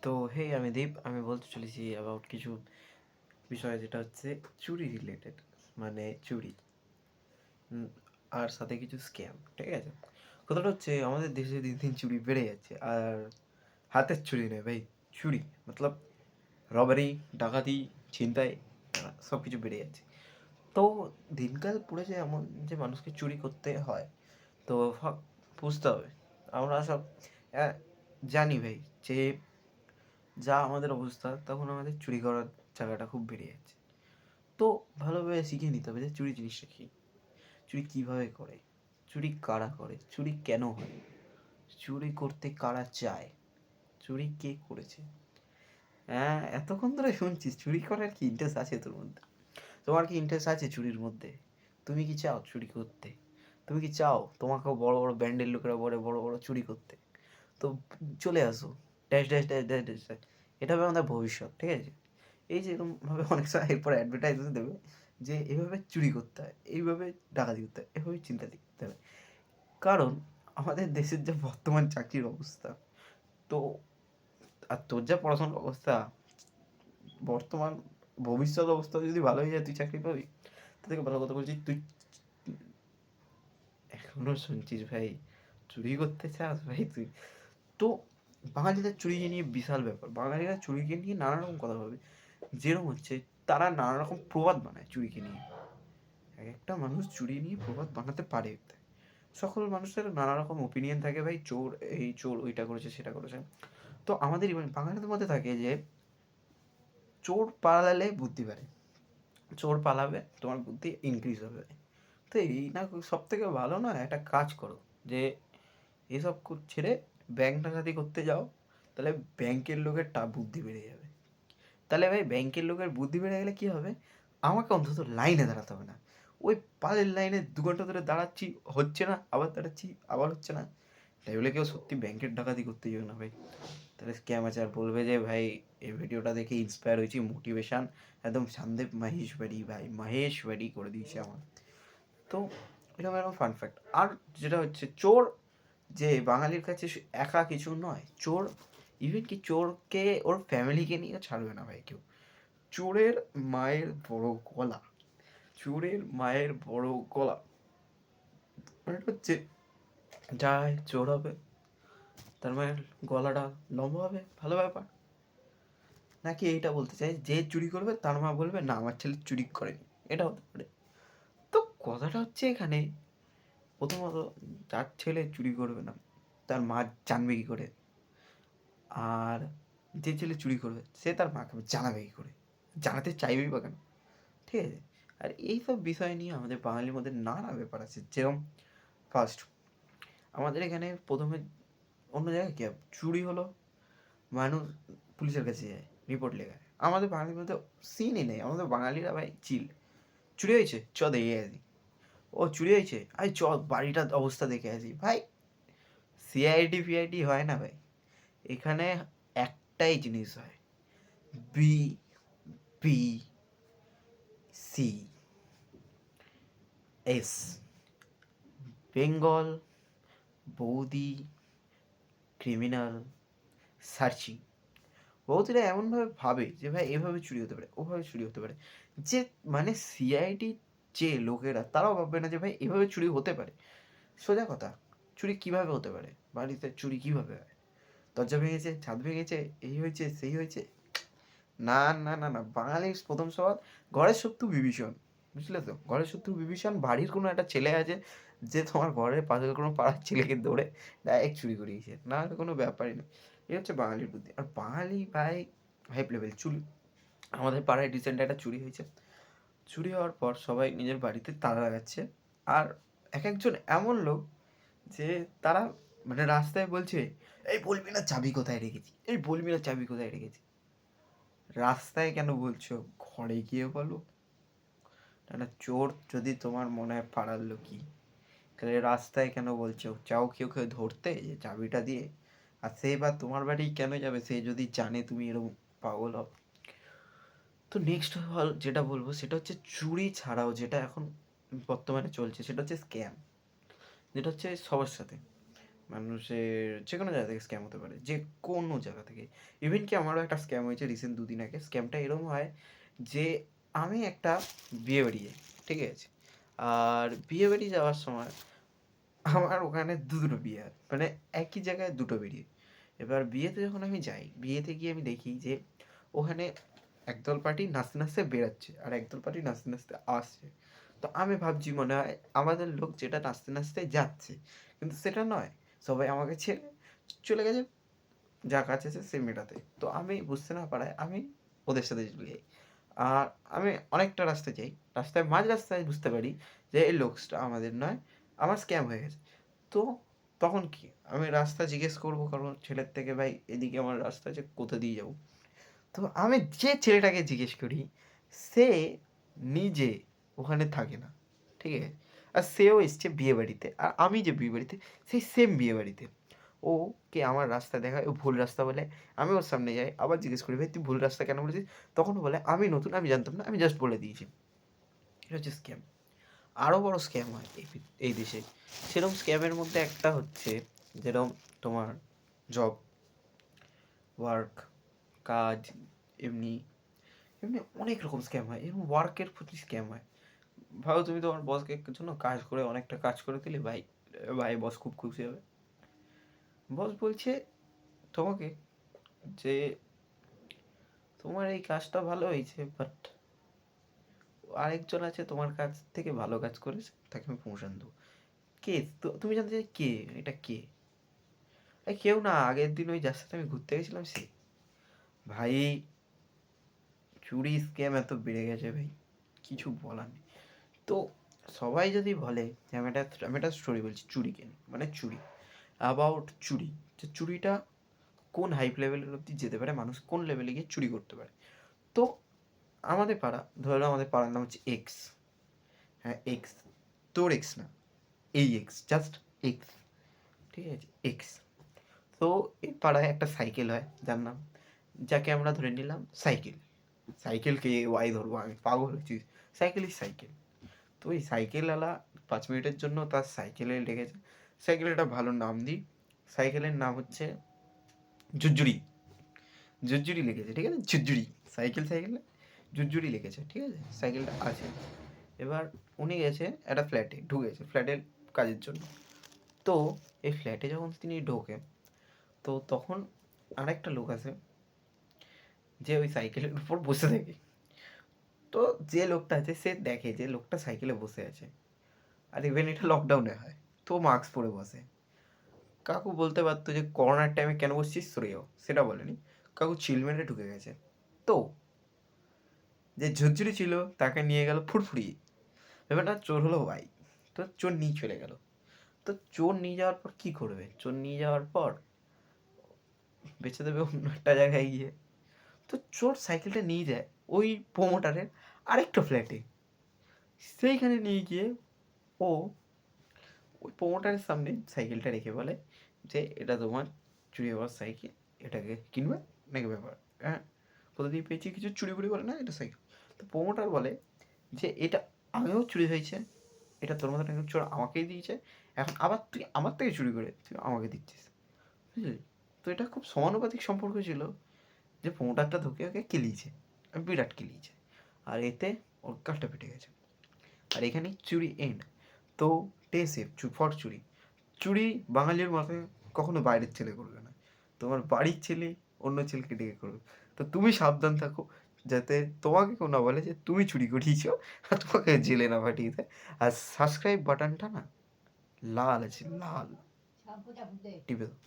তো হে, আমি দীপ। আমি বলতে চলেছি অ্যাবাউট কিছু বিষয়, যেটা হচ্ছে চুরি রিলেটেড, মানে চুরি আর সাথে কিছু স্ক্যাম। ঠিক আছে, কথাটা হচ্ছে আমাদের দেশে দিন দিন চুরি বেড়ে যাচ্ছে। আর হাতের চুরি নেই ভাই, চুরি মতলব রবারি, ডাকাতি, ছিনতাই, সব কিছু বেড়ে যাচ্ছে। তো দিনকাল পড়েছে এমন যে মানুষকে চুরি করতে হয়। তো বুঝতে হবে, আমরা সব আহ, জানি ভাই যে যা আমাদের অবস্থা, তখন আমাদের চুরি করার জায়গাটা খুব বেড়ে যাচ্ছে। তো ভালোভাবে শিখে নিতে হবে যে চুরি জিনিসটা কী, চুরি কীভাবে করে, চুরি কারা করে, চুরি কেন হয়, চুরি করতে কারা চায়, চুরি কে করেছে। হ্যাঁ, এতক্ষণ ধরে শুনছিস চুরি করার কি ইন্টারেস্ট আছে তোর মধ্যে? তোমার কি ইন্টারেস্ট আছে চুরির মধ্যে? তুমি কি চাও চুরি করতে? তুমি কি চাও তোমাকেও বড় বড় ব্যান্ডের লোকেরা বড় বড় বড় চুরি করতে? তো চলে আসো, dash dash dash dash dash dash. এটা হবে আমাদের ভবিষ্যৎ। ঠিক আছে, এই যে এরকমভাবে অনেক সময় এরপর অ্যাডভার্টাইজমেন্ট দেবে যে এইভাবে চুরি করতে হয়, এইভাবে ডাকাতি করতে হয়, এভাবে চিন্তা করতে হবে। কারণ আমাদের দেশের যে বর্তমান চাকরির অবস্থা, তো আর তোর যা পড়াশোনার অবস্থা, বর্তমান ভবিষ্যৎ অবস্থা যদি ভালো হয়ে যায় তুই চাকরি পাবি। তা থেকে ভালো কথা বলছি, তুই এখনো শুনছিস ভাই চুরি করতে চাস ভাই তুই? তো বাঙালিদের চুরি নিয়ে বিশাল ব্যাপার। বাঙালিরা চুরিকে নিয়ে নানা রকম কথা ভাবে। যেরকম হচ্ছে, তারা নানা রকম প্রবাদ বানায় চুরিকে নিয়ে। এক একটা মানুষ চুরি নিয়ে প্রবাদ বানাতে পারে। সকল মানুষের নানা রকম ওপিনিয়ন থাকে ভাই, চোর এই চোর ওইটা করেছে সেটা করেছে। তো আমাদের বাঙালিদের মধ্যে থাকে যে চোর পালালে বুদ্ধি বাড়ে, চোর পালাবে তোমার বুদ্ধি ইনক্রিজ হবে। তো এই না, সব থেকে ভালো না একটা কাজ করো, যে এসব ছেড়ে ব্যাংক ডাকাতি করতে যাও। তাহলে ব্যাংকের লোকের বুদ্ধি বেড়ে যাবে। তাহলে ভাই ব্যাংকের লোকের বুদ্ধি বেড়ে গেলে কী হবে, আমাকে অন্তত লাইনে দাঁড়াতে হবে না। ওই পালের লাইনে 2 ঘন্টা ধরে দাঁড়াচ্ছি, হচ্ছে না, আবার দাঁড়াচ্ছি, আবার হচ্ছে না। তাই বলে কেউ সত্যি ব্যাংকের ডাকাতি করতে যাবে না ভাই। তাহলে স্ক্যাম আছে আর বলবে যে ভাই এই ভিডিওটা দেখে ইন্সপায়ার হয়েছি, মোটিভেশান একদম সন্দীপ মাহেশ্বরী ভাই, মাহেশ্বরী করে দিয়েছে আমার। তো এরকম এরকম ফান ফ্যাক্ট। আর যেটা হচ্ছে চোর, যে বাঙালির কাছে একা কিছু নয় চোর, ইভেন কি চোরকে ওর ফ্যামিলিকে নিয়ে ছাড়বে না ভাই কেউ। চোরের মায়ের বড় গলা, চোরের মায়ের বড় গলা, মানে হচ্ছে যায় চোর হবে, তার মায়ের গলাটা লম্বা হবে, ভালো ব্যাপার। নাকি এইটা বলতে চাই যে চুরি করবে তার মা বলবে না আমার ছেলে চুরি করেনি, এটা হতে পারে। তো কথাটা হচ্ছে এখানে, প্রথমত যার ছেলে চুরি করবে না তার মা জানবে কী করে? আর যে ছেলে চুরি করবে সে তার মাকে জানাবে কী করে? জানাতে চাইবেই বা কেন? ঠিক আছে, আর এইসব বিষয় নিয়ে আমাদের বাঙালির মধ্যে নানা ব্যাপার আছে। যেরকম ফার্স্ট, আমাদের এখানে প্রথমে অন্য জায়গায় কী চুরি হলো, মানুষ পুলিশের কাছে যায়, রিপোর্ট লেখায়। আমাদের বাঙালির মধ্যে সিনই নেই। আমাদের বাঙালিরা ভাই চিল, চুরি হয়েছে চ দেখে আসি, ও চুরি হয়েছে আই চ বাড়িটার অবস্থা দেখে আসি। ভাই সিআইডি ফিআইডি হয় না ভাই, এখানে একটাই জিনিস হয়, B B C S, Bengal বৌদি ক্রিমিনাল সার্চিং। বৌদিরা এমনভাবে ভাবে যে ভাই এভাবে চুরি হতে পারে, ওভাবে চুরি হতে পারে, যে মানে সিআইডি যে লোকেরা তারাও ভাববে না যে ভাই এভাবে চুরি হতে পারে। সোজা কথা, চুরি কিভাবে হতে পারে, বাড়িতে চুরি কিভাবে হয়? দরজা ভেঙেছে, ছাদ ভেঙেছে, এই হয়েছে সেই হয়েছে। না না না না, বাঙালির প্রথম স্বভাব ঘরের শত্রু বিভীষণ। বুঝলে তো, ঘরের শত্রু বিভীষণ, বাড়ির কোনো একটা ছেলে আছে যে তোমার ঘরের পাশের কোনো পাড়ার ছেলেকে ধরে ডাইরেক্ট চুরি করিয়েছে, না হলে কোনো ব্যাপারই নেই। এই হচ্ছে বাঙালির বুদ্ধি। আর বাঙালি ভাই হাইপ লেভেল চুরি। আমাদের পাড়ায় রিসেন্ট একটা চুরি হয়েছে। চুরি হওয়ার পর সবাই নিজের বাড়িতে তালা লাগাচ্ছে। আর এক একজন এমন লোক যে তারা মানে রাস্তায় বলছে এই বলবি না চাবি কোথায় রেখেছি, এই বলবি না চাবি কোথায় রেখেছি। রাস্তায় কেন বলছো, ঘরে গিয়ে বলো। না, চোর যদি তোমার মনে হয় পাড়ার লোকই, তাহলে রাস্তায় কেন বলছো? চাও কেউ কেউ ধরতে যে চাবিটা দিয়ে? আর সে বা তোমার বাড়ি কেন যাবে সে যদি জানে তুমি এরকম পাগল হও? তো নেক্সট যেটা বলবো সেটা হচ্ছে চুরি ছাড়াও যেটা এখন বর্তমানে চলছে সেটা হচ্ছে স্ক্যাম, যেটা হচ্ছে সবার সাথে। মানুষের যে কোনো জায়গা থেকে স্ক্যাম হতে পারে, যে কোনো জায়গা থেকে। ইভেন কি আমারও একটা স্ক্যাম হয়েছে রিসেন্ট 2 দিন আগে। স্ক্যামটা এরকম হয় যে আমি একটা বিয়ে বাড়ি যাই, ঠিক আছে? আর বিয়ে বাড়ি যাওয়ার সময় আমার ওখানে দুটো বিয়ে হয়, মানে একই জায়গায় দুটো বিয়ে। এবার বিয়েতে যখন আমি যাই, বিয়েতে গিয়ে আমি দেখি যে ওখানে একদল পার্টি নাচতে নাচতে বেরাচ্ছে আর একদল পার্টি নাচতে নাচতে আসছে। তো আমি ভাবছি মনে হয় আমাদের লোক যেটা নাচতে নাচতে যাচ্ছে, কিন্তু সেটা নয়। সবাই আমাকে ছেড়ে চলে গেছে যা কাজ আছে সে মেটাতে। তো আমি বুঝতে না পারায় আমি ওদের সাথে চলে যাই। আর আমি অনেকটা রাস্তা যাই, রাস্তায় মাঝ রাস্তায় বুঝতে পারি যে এই লোকসটা আমাদের নয়, আমার স্ক্যাম হয়ে গেছে। তো তখন কি আমি রাস্তা জিজ্ঞেস করবো কারণ ছেলের থেকে, ভাই এদিকে আমার রাস্তা আছে কোথা দিয়ে যাবো? তো আমি যে ছেলেটাকে জিজ্ঞেস করি সে নিজে ওখানে থাকে না, ঠিক আছে? আর সেও এসছে বিয়ে বাড়িতে, আর আমি যে বিয়ে বাড়িতে সেই সেম বিয়ে বাড়িতে। ও কে আমার রাস্তা দেখায়, ও ভুল রাস্তা বলে। আমি ওর সামনে যাই, আবার জিজ্ঞেস করি, ভাই তুই ভুল রাস্তা কেন বলেছিস? তখন বলে আমি নতুন, আমি জানতাম না, আমি জাস্ট বলে দিয়েছি। এটা হচ্ছে স্ক্যাম। আরও বড় স্ক্যাম হয় এই দেশে। সেরকম স্ক্যামের মধ্যে একটা হচ্ছে যেরকম তোমার জব, ওয়ার্ক, কাজ, এমনি এমনি অনেক রকম স্ক্যাম হয়। এবং ওয়ার্কের প্রতি স্ক্যাম হয়। ভাবো তুমি তোমার বসকে জন্য কাজ করে অনেকটা কাজ করে দিলে, ভাই ভাই বস খুব খুশি হবে। বস বলছে তোমাকে যে তোমার এই কাজটা ভালো হয়েছে, বাট আরেকজন আছে তোমার কাছ থেকে ভালো কাজ করেছে, তাকে আমি প্রমোশন দেবো। কে? তুমি জানতে চাই কে এটা? কে? কেউ না, আগের দিন ওই যার সাথে আমি ঘুরতে গেছিলাম সে। ভাই চুরি স্ক্যাম এত বেড়ে গেছে ভাই, কিছু বলার নেই। তো সবাই যদি বলে যে আমি একটা স্টোরি বলছি চুরিকে নিয়ে, মানে চুরি, অ্যাবাউট চুরি, যে চুরিটা কোন হাইপ লেভেলের অবধি যেতে পারে, মানুষ কোন লেভেলে গিয়ে চুরি করতে পারে। তো আমাদের পাড়া, ধরে নাও আমাদের পাড়ার নাম হচ্ছে এক্স। হ্যাঁ এক্স, তোর এক্স না, এই এক্স, জাস্ট এক্স, ঠিক আছে? এক্স। তো এই পাড়ায় একটা সাইকেল হয় যার নাম, যাকে আমরা ধরে নিলাম সাইকেল। সাইকেলকে ওয়াই ধরবো, আমি পাগল হচ্ছি, সাইকেল ইজ সাইকেল। তো ওই সাইকেলওয়ালা 5 মিনিটের জন্য তার সাইকেলে লেগেছে। সাইকেলের একটা ভালো নাম দিই, সাইকেলের নাম হচ্ছে ঝুরঝুরি। ঝুরঝুরি লিখেছে, ঠিক আছে? ঝুরঝুরি সাইকেল, সাইকেলে ঝুরঝুরি লিখেছে, ঠিক আছে? সাইকেলটা আছে। এবার উনি গেছে একটা ফ্ল্যাটে, ঢুকেছে ফ্ল্যাটের কাজের জন্য। তো এই ফ্ল্যাটে যখন তিনি ঢোকে, তো তখন আরেকটা লোক আছে যে ওই সাইকেলের উপর বসে থাকে। তো যে লোকটা আছে সে দেখে যে লোকটা সাইকেলে বসে আছে, আর ইভেন এটা লকডাউনে হয়। তো মাস্ক পরে বসে। কাকু বলতে পারতো যে করোনার টাইমে কেন বসছিস শ্রেয়, সেটা বলেনি। কাকু চিল মেরে ঢুকে গেছে। তো যে ঝুরঝুরি ছিল তাকে নিয়ে গেল ফুরফুরিয়ে। ব্যাপারটা চোর হলো ভাই। তো চোর নিয়ে চলে গেল। তো চোর নিয়ে যাওয়ার পর কি করবে? চোর নিয়ে যাওয়ার পর বেঁচে দেবে অন্য একটা জায়গায় গিয়ে। তো চোর সাইকেলটা নিয়ে যায় ওই প্রোমোটারের আরেকটা ফ্ল্যাটে। সেইখানে নিয়ে গিয়ে ও ওই প্রোমোটারের সামনে সাইকেলটা রেখে বলে যে এটা তোমার চুরি হওয়ার সাইকেল, এটাকে কিনবে নাকি ব্যাপার? হ্যাঁ, কোথা দিয়ে পেয়েছি কিছু চুরি ফুরি বলে না, এটা সাইকেল। তো প্রোমোটার বলে যে এটা আগেও চুরি হয়েছে, এটা তোর মতো একজন চোর আমাকেই দিয়েছে, এখন আবার তুই আমার থেকে চুরি করে তুই আমাকে দিচ্ছিস, বুঝলি? তো এটা খুব সমানুপাতিক সম্পর্ক ছিল, যে প্রোমোটারটা ধোকে ওকে কিলিয়েছে, বিরাট কিলিয়েছে। আর এতে ওর কাজটা পেটে গেছে। আর এখানেই চুরি এন্ড। তো টে সেফ ফর চুরি। চুরি বাঙালির মাথায় কখনো বাইরের ছেলে করবে না, তোমার বাড়ির ছেলে অন্য ছেলেকে ডেকে করবে। তো তুমি সাবধান থাকো যাতে তোমাকে কেউ না বলে যে তুমি চুরি করিয়েছো, আর তোমাকে জেলে না পাঠিয়ে দেয়। আর সাবস্ক্রাইব বাটনটা না লাল আছে, লাল, টিপে দাও।